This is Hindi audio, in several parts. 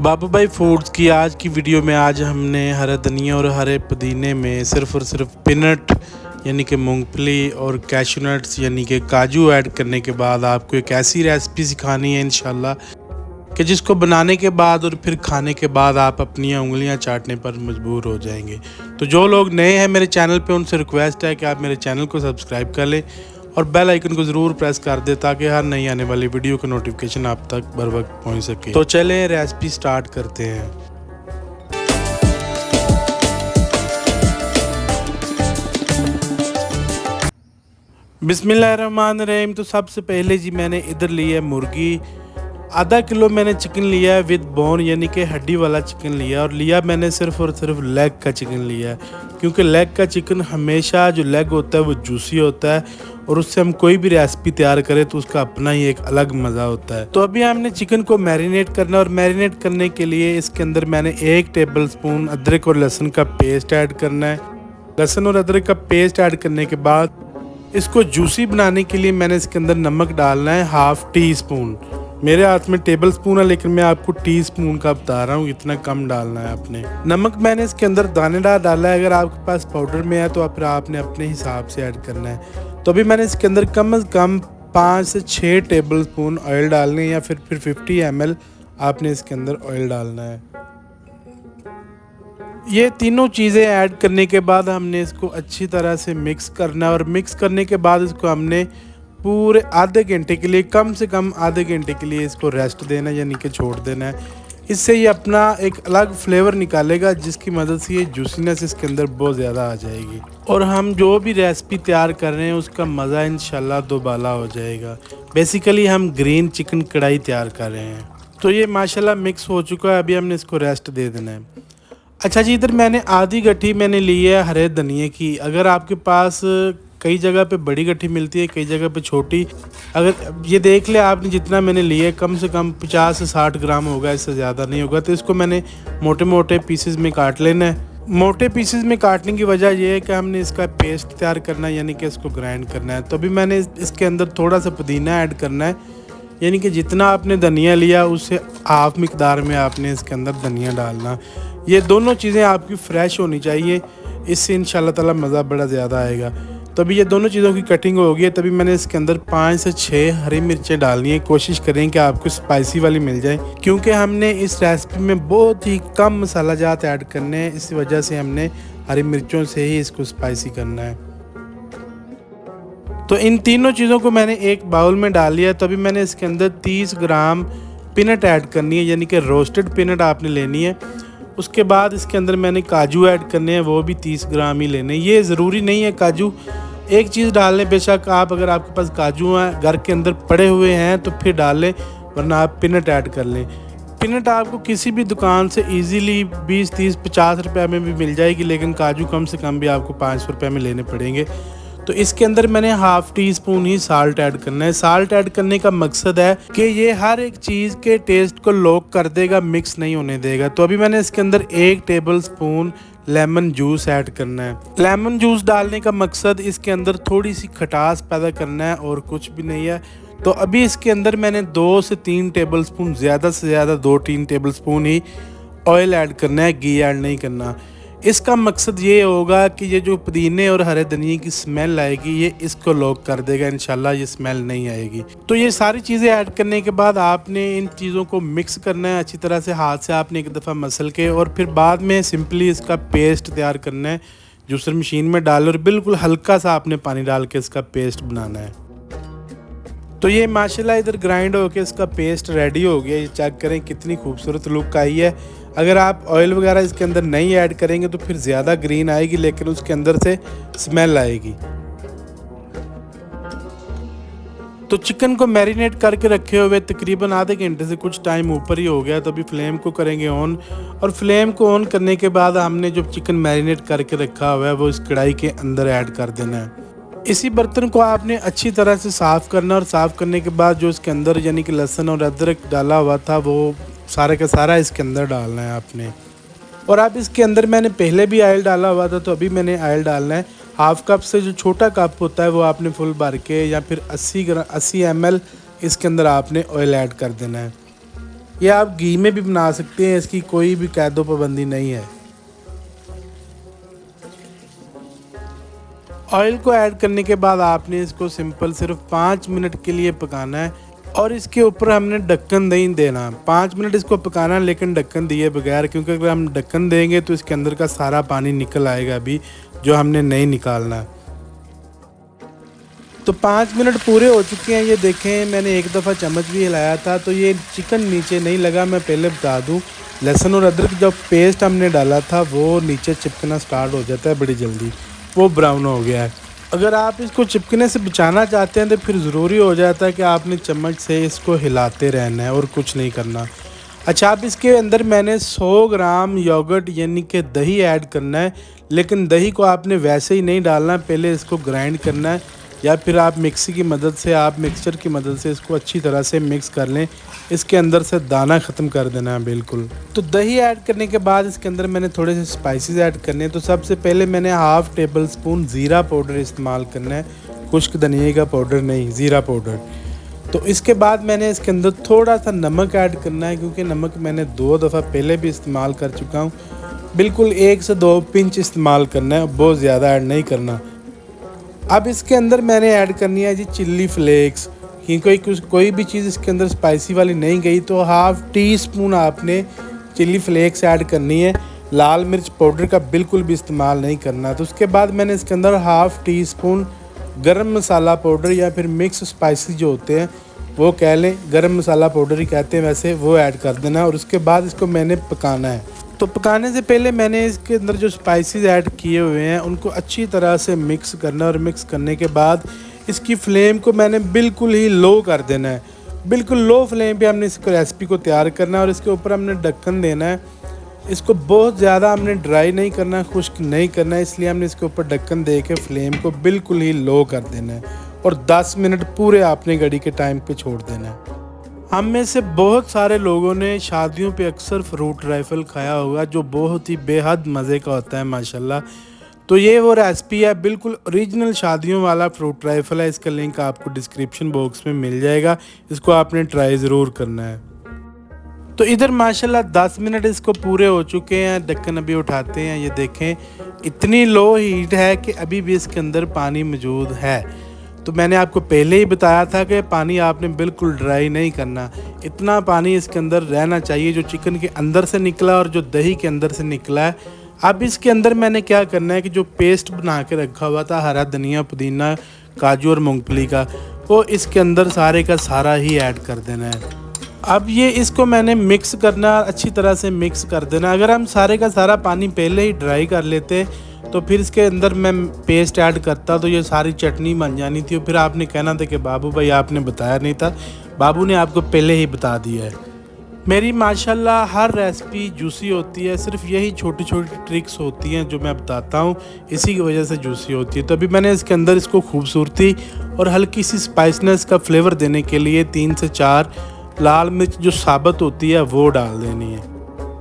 बाबू भाई फूड्स की आज की वीडियो में आज हमने हरा धनिया और हरे पुदीने में सिर्फ़ और सिर्फ पीनट यानी कि मूंगफली और कैशू नट्स यानी कि काजू ऐड करने के बाद आपको एक ऐसी रेसिपी सिखानी है इंशाल्लाह कि जिसको बनाने के बाद और फिर खाने के बाद आप अपनी उंगलियां चाटने पर मजबूर हो जाएंगे। तो जो लोग नए हैं मेरे चैनल पे उनसे रिक्वेस्ट है कि आप मेरे चैनल को सब्सक्राइब कर लें और बेल आइकन को ज़रूर प्रेस कर दे ताकि हर नई आने वाली वीडियो का नोटिफिकेशन आप तक बर वक्त पहुँच सके। तो चलें रेसिपी स्टार्ट करते हैं। बिस्मिल्लाहिर्रहमानिर्रहीम। तो सबसे पहले जी मैंने इधर ली है मुर्गी, आधा किलो मैंने चिकन लिया है विद बोन यानी कि हड्डी वाला चिकन लिया और लिया मैंने सिर्फ और सिर्फ लेग का चिकन लिया है, क्योंकि लेग का चिकन हमेशा जो लेग होता है वो जूसी होता है और उससे हम कोई भी रेसिपी तैयार करें तो उसका अपना ही एक अलग मज़ा होता है। तो अभी हमने चिकन को मैरिनेट करना है और मैरिनेट करने के लिए इसके अंदर मैंने 1 टेबल स्पून अदरक और लहसुन का पेस्ट ऐड करना है। लहसुन और अदरक का पेस्ट ऐड करने के बाद इसको जूसी बनाने के लिए मैंने इसके अंदर नमक डालना है 1/2 टी स्पून। मेरे हाथ में टेबल स्पून है लेकिन मैं आपको टी स्पून का बता रहा हूँ, इतना कम डालना है आपने। नमक मैंने इसके अंदर दानेदार डाला है, अगर आपके पास पाउडर में है तो फिर आपने अपने हिसाब से ऐड करना है। तो अभी मैंने इसके अंदर कम से कम 5 से 6 टेबल स्पून ऑयल डालने हैं या फिर 50 ml आपने इसके अंदर ऑयल डालना है। ये तीनों चीज़ें ऐड करने के बाद हमने इसको अच्छी तरह से मिक्स करना है और मिक्स करने के बाद इसको हमने पूरे आधे घंटे के लिए, कम से कम आधे घंटे के लिए इसको रेस्ट देना है यानी कि छोड़ देना है। इससे ये अपना एक अलग फ्लेवर निकालेगा जिसकी मदद से ये जूसीनेस इसके अंदर बहुत ज़्यादा आ जाएगी और हम जो भी रेसिपी तैयार कर रहे हैं उसका मज़ा इंशाल्लाह दोबाला हो जाएगा। बेसिकली हम ग्रीन चिकन कढ़ाई तैयार कर रहे हैं। तो ये माशाल्लाह मिक्स हो चुका है, अभी हमने इसको रेस्ट दे देना है। अच्छा जी, इधर मैंने आधी गट्ठी मैंने ली है हरे धनिए की। अगर आपके पास कई जगह पे बड़ी गट्ठी मिलती है, कई जगह पे छोटी, अगर ये देख ले आपने जितना मैंने लिया है कम से कम 50 से 60 ग्राम होगा, इससे ज़्यादा नहीं होगा। तो इसको मैंने मोटे मोटे पीसेस में काट लेना है। मोटे पीसेस में काटने की वजह यह है कि हमने इसका पेस्ट तैयार करना है यानी कि इसको ग्राइंड करना है। तो अभी मैंने इसके अंदर थोड़ा सा पुदीना ऐड करना है, यानी कि जितना आपने धनिया लिया उससे हाफ मिकदार में आपने इसके अंदर धनिया डालना। ये दोनों चीज़ें आपकी फ़्रेश होनी चाहिए, इससे इंशाल्लाह ताला मज़ा बड़ा ज़्यादा आएगा। तभी ये दोनों चीज़ों की कटिंग हो गई है। तभी मैंने इसके अंदर 5 से 6 हरी मिर्चें डालनी है। कोशिश करें कि आपको स्पाइसी वाली मिल जाए, क्योंकि हमने इस रेसिपी में बहुत ही कम मसाला जात ऐड करने हैं, इस वजह से हमने हरी मिर्चों से ही इसको स्पाइसी करना है। तो इन तीनों चीज़ों को मैंने एक बाउल में डाल लिया। तभी मैंने इसके अंदर 30 ग्राम पीनट ऐड करनी है, यानी कि रोस्टेड पीनट आपने लेनी है। उसके बाद इसके अंदर मैंने काजू ऐड करने हैं, वो भी 30 ग्राम ही लेने। ये ज़रूरी नहीं है काजू एक चीज़ डाल लें, बेशक आप अगर आपके पास काजू हैं घर के अंदर पड़े हुए हैं तो फिर डाल लें, वरना आप पीनट ऐड कर लें। पीनट आपको किसी भी दुकान से इजीली 20, 30, 50 रुपये में भी मिल जाएगी, लेकिन काजू कम से कम भी आपको 500 रुपये में लेने पड़ेंगे। तो इसके अंदर मैंने 1/2 टी स्पून ही साल्ट ऐड करना है। साल्ट ऐड करने का मकसद है कि ये हर एक चीज़ के टेस्ट को लॉक कर देगा, मिक्स नहीं होने देगा। तो अभी मैंने इसके अंदर 1 table spoon lemon juice add करना है। लेमन जूस डालने का मकसद इसके अंदर थोड़ी सी खटास पैदा करना है और कुछ भी नहीं है। तो अभी इसके अंदर मैंने 2 से 3 टेबल स्पून, ज़्यादा से ज़्यादा 2-3 टेबल स्पून ही ऑयल ऐड करना है, घी ऐड नहीं करना। इसका मकसद ये होगा कि ये जो पुदीने और हरे धनिए की स्मेल आएगी ये इसको लॉक कर देगा, इंशाल्लाह ये स्मेल नहीं आएगी। तो ये सारी चीज़ें ऐड करने के बाद आपने इन चीज़ों को मिक्स करना है अच्छी तरह से, हाथ से आपने एक दफ़ा मसल के, और फिर बाद में सिंपली इसका पेस्ट तैयार करना है। जूसर मशीन में डाल और बिल्कुल हल्का सा आपने पानी डाल के इसका पेस्ट बनाना है। तो ये माशाल्लाह इधर ग्राइंड होके इसका पेस्ट रेडी हो गया। ये चेक करें कितनी खूबसूरत लुक आई है। अगर आप ऑयल वगैरह इसके अंदर नहीं ऐड करेंगे तो फिर ज़्यादा ग्रीन आएगी, लेकिन उसके अंदर से स्मेल आएगी। तो चिकन को मैरिनेट करके रखे हुए तकरीबन आधे घंटे से कुछ टाइम ऊपर ही हो गया। तो अभी फ्लेम को करेंगे ऑन, और फ्लेम को ऑन करने के बाद हमने जो चिकन मैरिनेट करके रखा हुआ है वो इस कढ़ाई के अंदर ऐड कर देना है। इसी बर्तन को आपने अच्छी तरह से साफ़ करना, और साफ़ करने के बाद जो इसके अंदर यानी कि लहसुन और अदरक डाला हुआ था वो सारा का सारा इसके अंदर डालना है आपने। और अब इसके अंदर मैंने पहले भी ऑयल डाला हुआ था, तो अभी मैंने ऑयल डालना है 1/2 कप से जो छोटा कप होता है वो आपने फुल भर के, या फिर 80 ml इसके अंदर आपने ऑयल ऐड कर देना है। ये आप घी में भी बना सकते हैं, इसकी कोई भी कैदो पाबंदी नहीं है। ऑयल को ऐड करने के बाद आपने इसको सिंपल सिर्फ 5 मिनट के लिए पकाना है और इसके ऊपर हमने ढक्कन नहीं देना। 5 मिनट इसको पकाना है लेकिन ढक्कन दिए बगैर, क्योंकि अगर हम ढक्कन देंगे तो इसके अंदर का सारा पानी निकल आएगा अभी, जो हमने नहीं निकालना। तो 5 मिनट पूरे हो चुके हैं। ये देखें, मैंने एक दफ़ा चम्मच भी हिलाया था तो ये चिकन नीचे नहीं लगा। मैं पहले बता दूं, लहसुन और अदरक जब पेस्ट हमने डाला था वो नीचे चिपकना स्टार्ट हो जाता है बड़ी जल्दी, वो ब्राउन हो गया है। अगर आप इसको चिपकने से बचाना चाहते हैं तो फिर ज़रूरी हो जाता है कि आपने चम्मच से इसको हिलाते रहना है और कुछ नहीं करना। अच्छा, अब इसके अंदर मैंने 100 ग्राम योगर्ट यानी कि दही ऐड करना है, लेकिन दही को आपने वैसे ही नहीं डालना, पहले इसको ग्राइंड करना है या फिर आप मिक्सी की मदद से, आप मिक्सचर की मदद से इसको अच्छी तरह से मिक्स कर लें। इसके अंदर से दाना ख़त्म कर देना है बिल्कुल। तो दही ऐड करने के बाद इसके अंदर मैंने थोड़े से स्पाइसेस ऐड करने हैं। तो सबसे पहले मैंने हाफ़ टेबल स्पून ज़ीरा पाउडर इस्तेमाल करना है, खुश्क धनिया का पाउडर नहीं, ज़ीरा पाउडर। तो इसके बाद मैंने इसके अंदर थोड़ा सा नमक ऐड करना है, क्योंकि नमक मैंने 2 दफ़ा पहले भी इस्तेमाल कर चुका हूँ। बिल्कुल 1 से 2 पिंच इस्तेमाल करना है, बहुत ज़्यादा ऐड नहीं करना। अब इसके अंदर मैंने ऐड करनी है जी चिल्ली फ्लेक्स, क्योंकि कोई भी चीज़ इसके अंदर स्पाइसी वाली नहीं गई तो हाफ़ टी स्पून आपने चिल्ली फ्लेक्स ऐड करनी है। लाल मिर्च पाउडर का बिल्कुल भी इस्तेमाल नहीं करना। तो उसके बाद मैंने इसके अंदर हाफ़ टी स्पून गरम मसाला पाउडर या फिर मिक्स स्पाइसी जो होते हैं वो कह लें, गरम मसाला पाउडर ही कहते हैं वैसे, वो ऐड कर देना है। और उसके बाद इसको मैंने पकाना है। तो पकाने से पहले मैंने इसके अंदर जो स्पाइसेस ऐड किए हुए हैं उनको अच्छी तरह से मिक्स करना है और मिक्स करने के बाद इसकी फ्लेम को मैंने बिल्कुल ही लो कर देना है। बिल्कुल लो फ्लेम पे हमने इस रेसिपी को तैयार करना है और इसके ऊपर हमने ढक्कन देना है। इसको बहुत ज़्यादा हमने ड्राई नहीं करना, खुश्क नहीं करना है, इसलिए हमने इसके ऊपर ढक्कन दे के फ्लेम को बिल्कुल ही लो कर देना है और 10 मिनट पूरे आपने घड़ी के टाइम पे छोड़ देना है। हम में से बहुत सारे लोगों ने शादियों पे अक्सर फ्रूट राइफ़ल खाया होगा, जो बहुत ही बेहद मज़े का होता है माशाल्लाह। तो ये वो रेसिपी है, बिल्कुल ओरिजिनल शादियों वाला फ्रूट राइफ़ल है। इसका लिंक आपको डिस्क्रिप्शन बॉक्स में मिल जाएगा, इसको आपने ट्राई ज़रूर करना है। तो इधर माशाल्लाह 10 मिनट इसको पूरे हो चुके हैं। ढक्कन अभी उठाते हैं, ये देखें इतनी लो हीट है कि अभी भी इसके अंदर पानी मौजूद है। तो मैंने आपको पहले ही बताया था कि पानी आपने बिल्कुल ड्राई नहीं करना, इतना पानी इसके अंदर रहना चाहिए जो चिकन के अंदर से निकला और जो दही के अंदर से निकला है। अब इसके अंदर मैंने क्या करना है कि जो पेस्ट बना के रखा हुआ था हरा धनिया, पुदीना, काजू और मूंगफली का, वो इसके अंदर सारे का सारा ही ऐड कर देना है। अब ये इसको मैंने मिक्स करना, अच्छी तरह से मिक्स कर देना। अगर हम सारे का सारा पानी पहले ही ड्राई कर लेते तो फिर इसके अंदर मैं पेस्ट ऐड करता तो ये सारी चटनी बन जानी थी और फिर आपने कहना था कि बाबू भाई आपने बताया नहीं था। बाबू ने आपको पहले ही बता दिया है। मेरी माशाल्लाह हर रेसिपी जूसी होती है, सिर्फ यही छोटी छोटी ट्रिक्स होती हैं जो मैं बताता हूँ, इसी की वजह से जूसी होती है। तो अभी मैंने इसके अंदर इसको खूबसूरती और हल्की सी स्पाइसनेस का फ्लेवर देने के लिए 3 से 4 लाल मिर्च जो साबुत होती है वो डाल देनी है।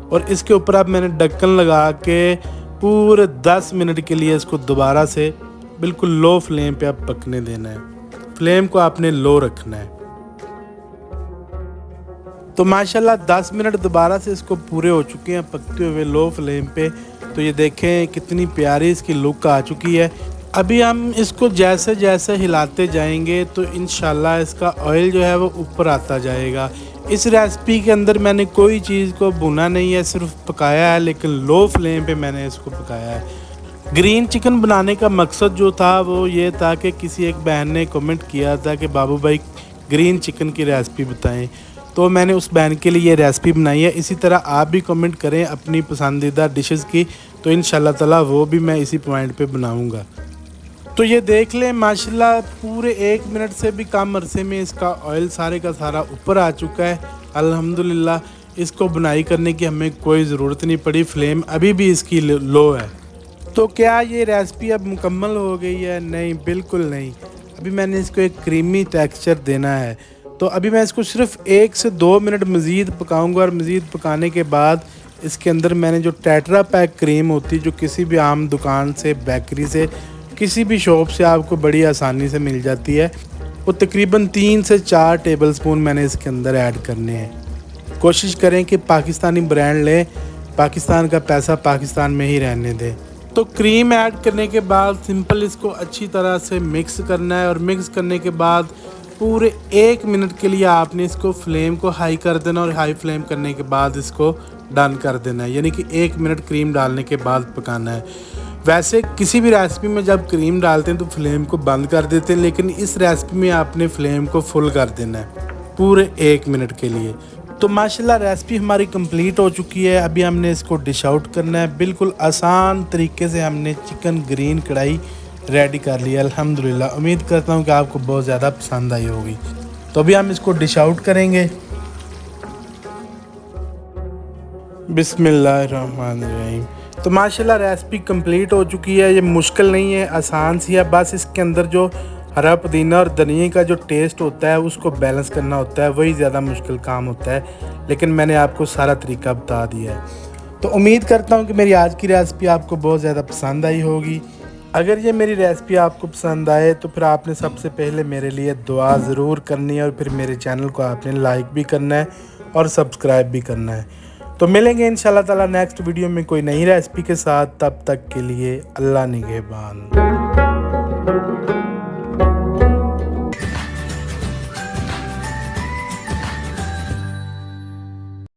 और इसके ऊपर अब मैंने ढक्कन लगा के पूरे 10 मिनट के लिए इसको दोबारा से बिल्कुल लो फ्लेम पे आप पकने देना है। फ्लेम को आपने लो रखना है। तो माशाल्लाह 10 मिनट दोबारा से इसको पूरे हो चुके हैं पकते हुए लो फ्लेम पे। तो ये देखें कितनी प्यारी इसकी लुक आ चुकी है। अभी हम इसको जैसे जैसे हिलाते जाएंगे तो इंशाल्लाह इसका ऑयल जो है वो ऊपर आता जाएगा। इस रेसिपी के अंदर मैंने कोई चीज़ को भुना नहीं है, सिर्फ पकाया है, लेकिन लो फ्लेम पे मैंने इसको पकाया है। ग्रीन चिकन बनाने का मकसद जो था वो ये था कि किसी एक बहन ने कमेंट किया था कि बाबू भाई ग्रीन चिकन की रेसिपी बताएं, तो मैंने उस बहन के लिए ये रेसिपी बनाई है। इसी तरह आप भी कमेंट करें अपनी पसंदीदा डिशेस की, तो इंशाल्लाह ताला वो भी मैं इसी पॉइंट पे बनाऊंगा। तो ये देख लें माशाल्लाह पूरे 1 मिनट से भी कम अरसे में इसका ऑयल सारे का सारा ऊपर आ चुका है अल्हम्दुलिल्लाह। इसको बुनाई करने की हमें कोई ज़रूरत नहीं पड़ी, फ्लेम अभी भी इसकी लो है। तो क्या ये रेसिपी अब मुकम्मल हो गई है? नहीं, बिल्कुल नहीं। अभी मैंने इसको एक क्रीमी टेक्सचर देना है। तो अभी मैं इसको सिर्फ 1 से 2 मिनट मज़ीद पकाऊंगा और मज़ीद पकाने के बाद इसके अंदर मैंने जो टेट्रा पैक क्रीम होती है, जो किसी भी आम दुकान से, बेकरी से, किसी भी शॉप से आपको बड़ी आसानी से मिल जाती है, वो तकरीबन 3 से 4 टेबलस्पून मैंने इसके अंदर ऐड करने हैं। कोशिश करें कि पाकिस्तानी ब्रांड लें, पाकिस्तान का पैसा पाकिस्तान में ही रहने दें। तो क्रीम ऐड करने के बाद सिंपल इसको अच्छी तरह से मिक्स करना है और मिक्स करने के बाद पूरे 1 मिनट के लिए आपने इसको फ्लेम को हाई कर देना और हाई फ्लेम करने के बाद इसको डन कर देना है, यानी कि 1 मिनट क्रीम डालने के बाद पकाना है। वैसे किसी भी रेसिपी में जब क्रीम डालते हैं तो फ्लेम को बंद कर देते हैं, लेकिन इस रेसिपी में आपने फ्लेम को फुल कर देना है पूरे 1 मिनट के लिए। तो माशाल्लाह रेसिपी हमारी कंप्लीट हो चुकी है। अभी हमने इसको डिश आउट करना है। बिल्कुल आसान तरीके से हमने चिकन ग्रीन कढ़ाई रेडी कर लिया अल्हम्दुलिल्लाह। उम्मीद करता हूँ कि आपको बहुत ज़्यादा पसंद आई होगी। तो अभी हम इसको डिश आउट करेंगे। बिस्मिल्लाहिर्रहमानिर्रहीम। तो माशाल्लाह रेसिपी कंप्लीट हो चुकी है। ये मुश्किल नहीं है, आसान सी है। बस इसके अंदर जो हरा पुदीना और धनिया का जो टेस्ट होता है उसको बैलेंस करना होता है, वही ज़्यादा मुश्किल काम होता है, लेकिन मैंने आपको सारा तरीका बता दिया है। तो उम्मीद करता हूँ कि मेरी आज की रेसिपी आपको बहुत ज़्यादा पसंद आई होगी। अगर ये मेरी रेसिपी आपको पसंद आए तो फिर आपने सबसे पहले मेरे लिए दुआ ज़रूर करनी है और फिर मेरे चैनल को आपने लाइक भी करना है और सब्सक्राइब भी करना है। तो मिलेंगे इंशाल्लाह ताला नेक्स्ट वीडियो में कोई नई रेसिपी के साथ। तब तक के लिए अल्लाह निगहबान।